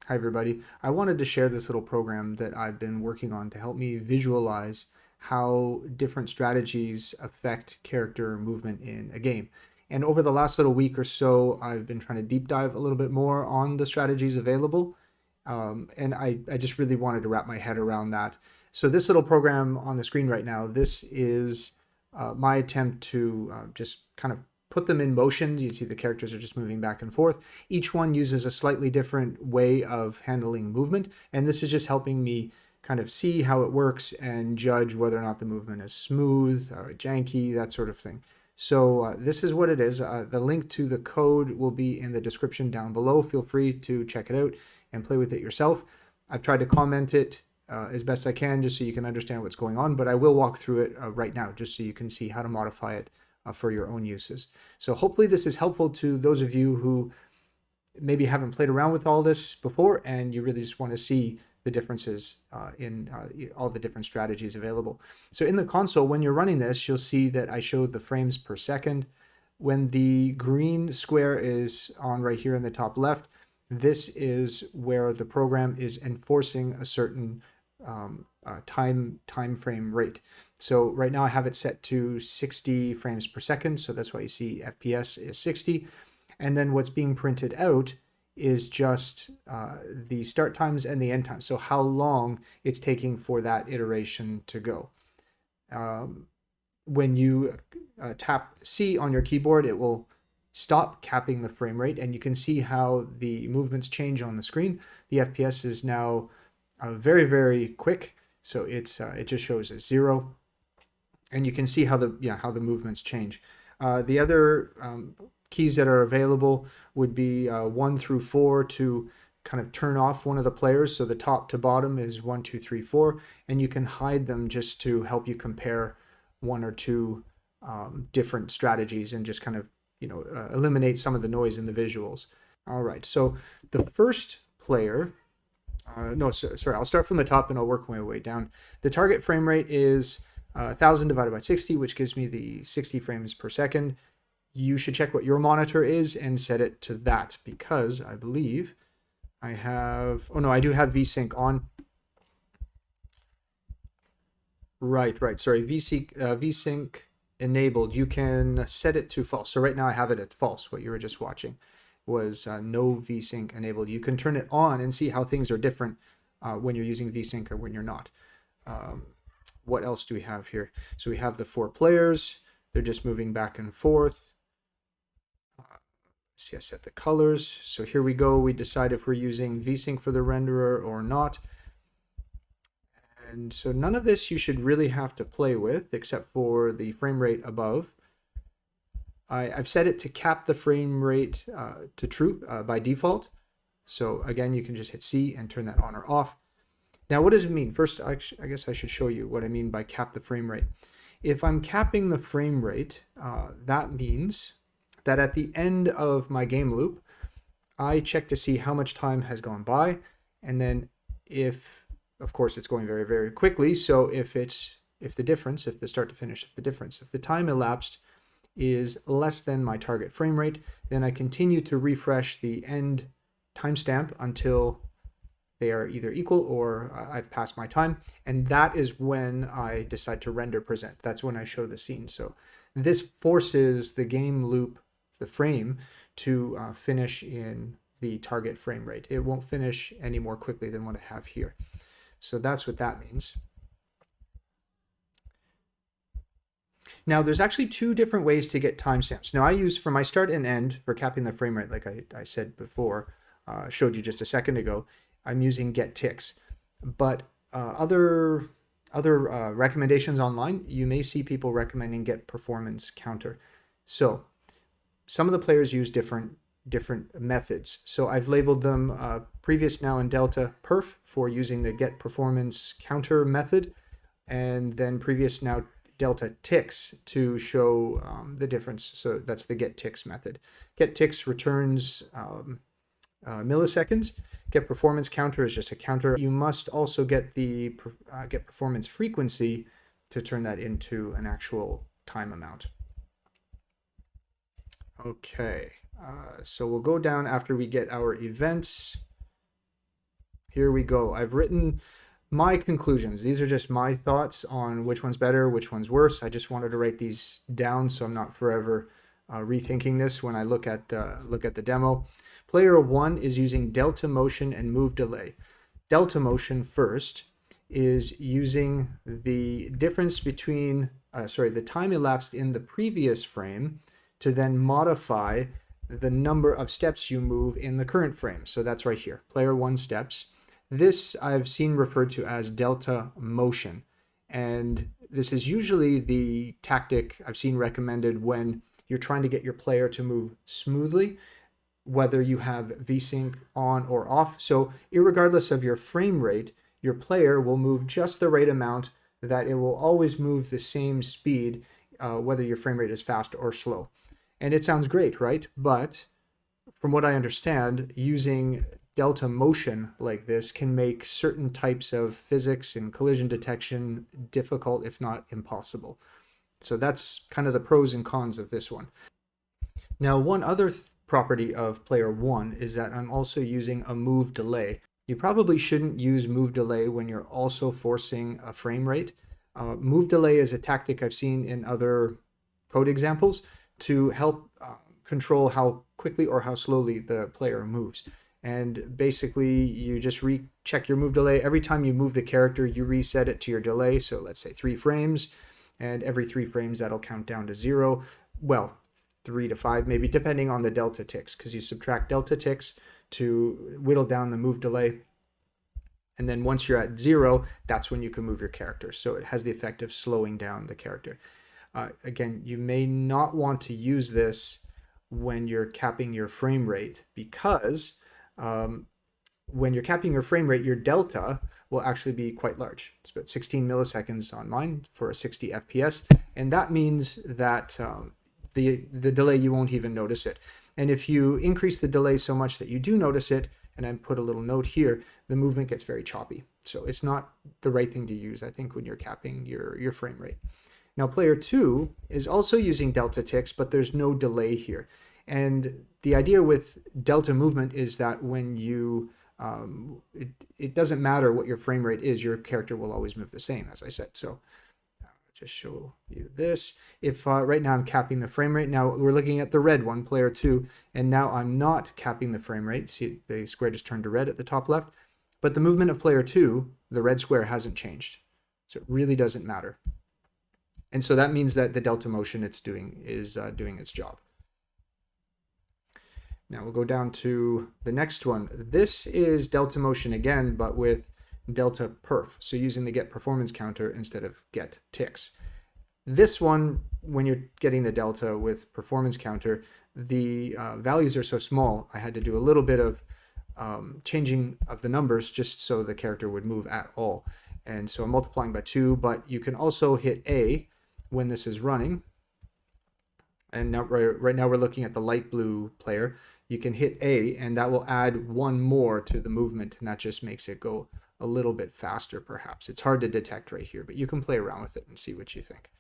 Hi everybody. I wanted to share this little program that I've been working on to help me visualize how different strategies affect character movement in a game. And over the last little week or so, I've been trying to deep dive a little bit more on the strategies available. And I just really wanted to wrap my head around that. So this little program on the screen right now, this is my attempt to just kind of put them in motion. You see the characters are just moving back and forth. Each one uses a slightly different way of handling movement, and this is just helping me kind of see how it works and judge whether or not the movement is smooth or janky, that sort of thing. So this is what it is. The link to the code will be in the description down below. Feel free to check it out and play with it yourself. I've tried to comment it as best I can just so you can understand what's going on, but I will walk through it right now just so you can see how to modify it for your own uses. So hopefully this is helpful to those of you who maybe haven't played around with all this before and you really just want to see the differences in all the different strategies available. So in the console, when you're running this, you'll see that I showed the frames per second. When the green square is on right here in the top left, this is where the program is enforcing a certain time frame rate. So right now I have it set to 60 frames per second. So that's why you see FPS is 60. And then what's being printed out is just the start times and the end times. So how long it's taking for that iteration to go. When you tap C on your keyboard, it will stop capping the frame rate, and you can see how the movements change on the screen. The FPS is now very, very quick. So it just shows as 0. And you can see how the movements change. The other keys that are available would be 1 through 4 to kind of turn off one of the players. So the top to bottom is 1, 2, 3, 4, and you can hide them just to help you compare one or two different strategies and just kind of eliminate some of the noise in the visuals. All right, so the first player. Sorry, I'll start from the top and I'll work my way down. The target frame rate is 1000 divided by 60, which gives me the 60 frames per second. You should check what your monitor is and set it to that, because I believe I have, I do have VSync on. Right, sorry, VSync enabled. You can set it to false. So right now I have it at false. What you were just watching was no VSync enabled. You can turn it on and see how things are different when you're using VSync or when you're not. What else do we have here? So we have the 4 players. They're just moving back and forth. See, I set the colors. So here we go. We decide if we're using VSync for the renderer or not. And so none of this you should really have to play with except for the frame rate above. I've set it to cap the frame rate to true by default. So again, you can just hit C and turn that on or off. Now, what does it mean? First, I guess I should show you what I mean by cap the frame rate. If I'm capping the frame rate, that means that at the end of my game loop, I check to see how much time has gone by. And then of course, it's going very, very quickly. So if the start to finish, if the time elapsed is less than my target frame rate, then I continue to refresh the end timestamp until they are either equal or I've passed my time. And that is when I decide to render present. That's when I show the scene. So this forces the game loop, the frame, to finish in the target frame rate. It won't finish any more quickly than what I have here. So that's what that means. Now, there's actually 2 different ways to get timestamps. Now, I use for my start and end for capping the frame rate, like I said before, showed you just a second ago, I'm using get ticks. But other recommendations online, you may see people recommending get performance counter. So some of the players use different methods. So I've labeled them previous, now, and delta perf for using the get performance counter method, and then previous, now, delta ticks to show the difference. So that's the get ticks method. Get ticks returns milliseconds. Get performance counter is just a counter. You must also get the get performance frequency to turn that into an actual time amount. Okay, so we'll go down after we get our events. here we go. I've written my conclusions. These are just my thoughts on which one's better, which one's worse. I just wanted to write these down so I'm not forever rethinking this when I look at the demo. Player 1 is using delta motion and move delay. Delta motion first is using the difference between the time elapsed in the previous frame to then modify the number of steps you move in the current frame. So that's right here, player 1 steps. This I've seen referred to as delta motion. And this is usually the tactic I've seen recommended when you're trying to get your player to move smoothly, whether you have VSync on or off. So irregardless of your frame rate, your player will move just the right amount that it will always move the same speed, whether your frame rate is fast or slow. And it sounds great, right? But from what I understand, using delta motion like this can make certain types of physics and collision detection difficult, if not impossible. So that's kind of the pros and cons of this one. Now, one other property of player 1 is that I'm also using a move delay. You probably shouldn't use move delay when you're also forcing a frame rate. Move delay is a tactic I've seen in other code examples to help control how quickly or how slowly the player moves. And basically, you just recheck your move delay. Every time you move the character, you reset it to your delay. So let's say 3 frames, and every 3 frames, that'll count down to 0. Well, 3 to 5, maybe, depending on the delta ticks, because you subtract delta ticks to whittle down the move delay. And then once you're at 0, that's when you can move your character. So it has the effect of slowing down the character. Again, you may not want to use this when you're capping your frame rate, because when you're capping your frame rate, your delta will actually be quite large. It's about 16 milliseconds on mine for a 60 FPS. And that means that the delay, you won't even notice it. And if you increase the delay so much that you do notice it, and I put a little note here, the movement gets very choppy. So it's not the right thing to use, I think, when you're capping your frame rate. Now, player 2 is also using delta ticks, but there's no delay here. And the idea with delta movement is that when you, it doesn't matter what your frame rate is, your character will always move the same, as I said. So I'll just show you this. If right now I'm capping the frame rate, now we're looking at the red one, player 2, and now I'm not capping the frame rate. See, the square just turned to red at the top left, but the movement of player 2, the red square, hasn't changed. So it really doesn't matter. And so that means that the delta motion it's doing is doing its job. Now we'll go down to the next one. This is delta motion again, but with delta perf. So using the get performance counter instead of get ticks. This one, when you're getting the delta with performance counter, the values are so small, I had to do a little bit of changing of the numbers just so the character would move at all. And so I'm multiplying by 2, but you can also hit A when this is running. And now right now we're looking at the light blue player. You can hit A and that will add 1 more to the movement, and that just makes it go a little bit faster perhaps. It's hard to detect right here, but you can play around with it and see what you think.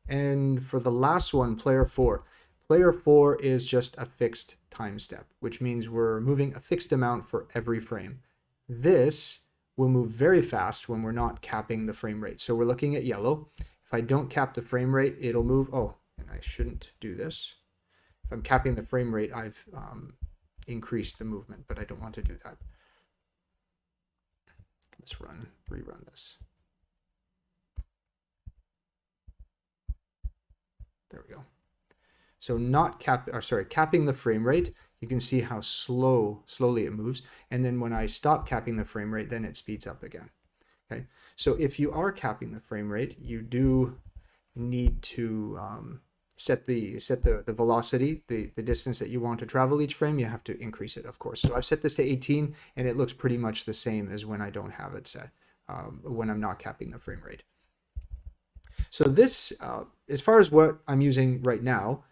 And for the last one, player 4. Player 4 is just a fixed time step, which means we're moving a fixed amount for every frame. This will move very fast when we're not capping the frame rate. So we're looking at yellow. If I don't cap the frame rate, it'll move. Oh, and I shouldn't do this. If I'm capping the frame rate, I've increased the movement, but I don't want to do that. Let's rerun this. There we go. So capping the frame rate, you can see how slowly it moves. And then when I stop capping the frame rate, then it speeds up again. Okay. So if you are capping the frame rate, you do need to set the velocity, the distance that you want to travel each frame. You have to increase it, of course. So I've set this to 18, and it looks pretty much the same as when I don't have it set, when I'm not capping the frame rate. So this, as far as what I'm using right now,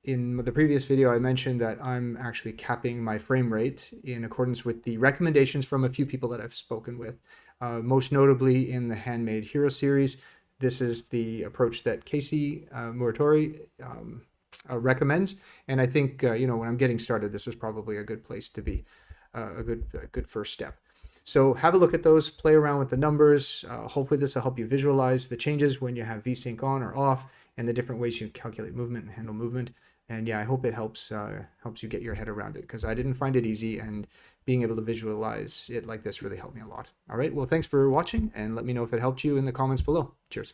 in the previous video, I mentioned that I'm actually capping my frame rate in accordance with the recommendations from a few people that I've spoken with, most notably in the Handmade Hero series. This is the approach that Casey Muratori recommends. And I think when I'm getting started, this is probably a good place to be, a good first step. So have a look at those, play around with the numbers. Hopefully this will help you visualize the changes when you have VSync on or off, and the different ways you calculate movement and handle movement. And yeah, I hope it helps you get your head around it, because I didn't find it easy, and being able to visualize it like this really helped me a lot. All right, well, thanks for watching, and let me know if it helped you in the comments below. Cheers.